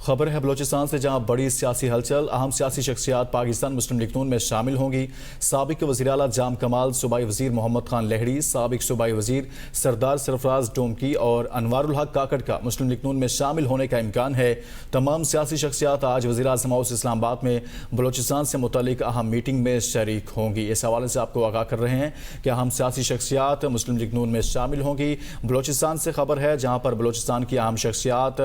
खबर है बलोचिस्तान से, जहां बड़ी सियासी हलचल। अहम सियासी शख्सियात पाकिस्तान मुस्लिम लीग नून में शामिल होंगी। साबिक वज़ीर आला जाम कमाल, सूबाई वज़ीर मोहम्मद खान लहड़ी, साबिक सूबाई वज़ीर सरदार सरफराज डोमकी और अनवारुल हक काकड़ का मुस्लिम लीग नून में शामिल होने का इम्कान है। तमाम सियासी शख्सियात आज वज़ीर आज़म हाउस इस्लामाबाद में बलोचिस्तान से मुतल्लिक अहम मीटिंग में शरीक होंगी। इस हवाले से आपको आगाह कर रहे हैं कि अहम सियासी शख्सियात मुस्लिम लीग नून में शामिल होंगी। बलोचिस्तान से खबर है, जहाँ पर बलोचिस्तान की अहम शख्सियात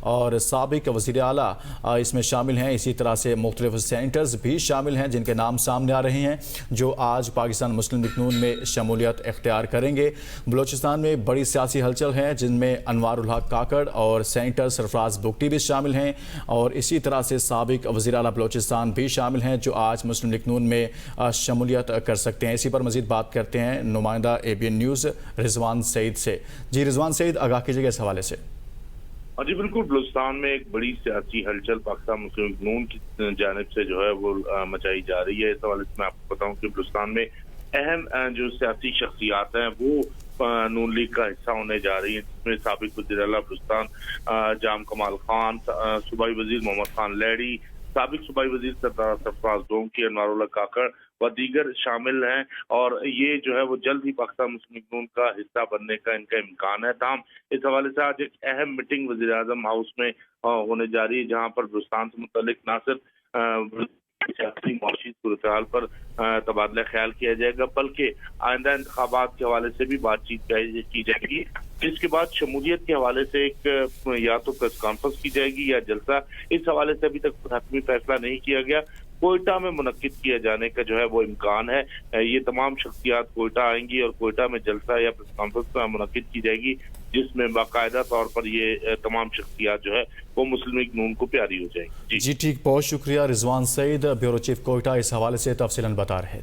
और साबिक वज़ीर आला इसमें शामिल हैं। इसी तरह से मुख्तलिफ सेनेटर्स भी शामिल हैं जिनके नाम सामने आ रहे हैं, जो आज पाकिस्तान मुस्लिम लीग नून में शमूलियत इख्तियार करेंगे। बलोचिस्तान में बड़ी सियासी हलचल है, जिनमें अनवारुल हक काकड़ और सेनेटर सरफराज बुगटी भी शामिल हैं, और इसी तरह से साबिक वज़ीर आला बलोचिस्तान भी शामिल हैं, जो आज मुस्लिम लीग नून में शमूलियत कर सकते हैं। इसी पर मज़ीद बात करते हैं नुमाइंदा ABN न्यूज़ रिजवान सईद से। जी रिजवान सईद, आगाह कीजिएगा इस हवाले से। जी बिल्कुल, बलूचिस्तान में एक बड़ी सियासी हलचल पाकिस्तान मुस्लिम लीग नून की जानिब से जो है वो मचाई जा रही है। इस हवाले से मैं आपको बताऊं कि बलूचिस्तान में अहम जो सियासी शख्सियात हैं वो नून लीग का हिस्सा होने जा रही हैं, जिसमें साबिक वज़ीर आला बलूचिस्तान जाम कमाल खान, सूबाई वज़ीर मोहम्मद खान लहड़ी, साबिक सूबाई वज़ीर सरदार सरफराज डोमकी, अनवारुल हक काकड़ व दीगर शामिल हैं, और ये जो है वो जल्द ही पाकिस्तान मुस्लिम लीग नून का हिस्सा बनने का इनका इम्कान है। ताहम इस हवाले से आज एक अहम मीटिंग वज़ीर आज़म हाउस में होने जा रही है, जहाँ पर बलूचिस्तान से मुतल्लिक ना सिर्फ सियासी माशी सूरत हाल पर तबादला ख्याल किया जाएगा, बल्कि आइंदा इंतखाबात के हवाले से भी बातचीत की जाएगी। इसके बाद शमूलियत के हवाले से एक या तो प्रेस कॉन्फ्रेंस की जाएगी या जलसा। इस हवाले से अभी तक हतमी फैसला नहीं किया गया। कोयटा में मुनक्किद किया जाने का जो है वो इम्कान है। ये तमाम शख्सियात कोयटा आएंगी और कोयटा में जलसा या प्रेस कॉन्फ्रेंस मुनक्किद की जाएगी, जिसमें बाकायदा तौर पर ये तमाम शख्सियात जो है वो मुस्लिम लीग नून को प्यारी हो जाएगी। जी ठीक, बहुत शुक्रिया रिजवान सईद, ब्यूरो चीफ कोयटा, इस हवाले से तफसीलन बता रहे थे।